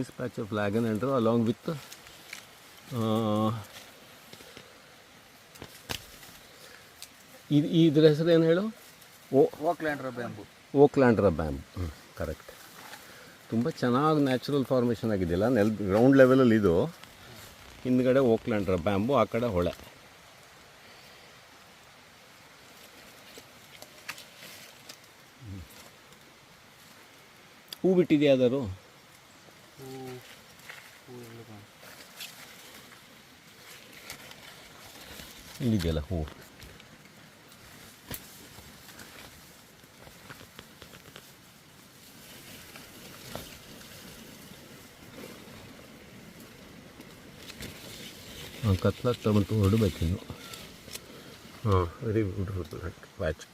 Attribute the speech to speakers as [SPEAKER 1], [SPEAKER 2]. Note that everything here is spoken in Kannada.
[SPEAKER 1] nice patch of lagonandra along with ಇದ್ರ ಹೆಸರು ಏನು ಹೇಳು? ಓಕ್ಲ್ಯಾಂಡ್ರಾ ಬ್ಯಾಂಬು. ಕರೆಕ್ಟ್. ತುಂಬ ಚೆನ್ನಾಗಿ ನ್ಯಾಚುರಲ್ ಫಾರ್ಮೇಷನ್ ಆಗಿದೆಯಲ್ಲ, ಗ್ರೌಂಡ್ ಲೆವೆಲಲ್ಲಿ ಇದು. ಹಿಂದ್ಗಡೆ ಓಕ್ಲ್ಯಾಂಡ್ರಾ ಬ್ಯಾಂಬು, ಆ ಕಡೆ ಹೊಳೆ. ಹೂ ಬಿಟ್ಟಿದೆಯಾ ಯಾವ್ದಾದ್ರು? ಇಲ್ಲಿದೆಯಲ್ಲ ಹೂ. ಕತ್ಲಾಗ್ತಾ ಬಂತು, ಹೊರಡಬೇಕಿನ್ನು. Very beautiful patch.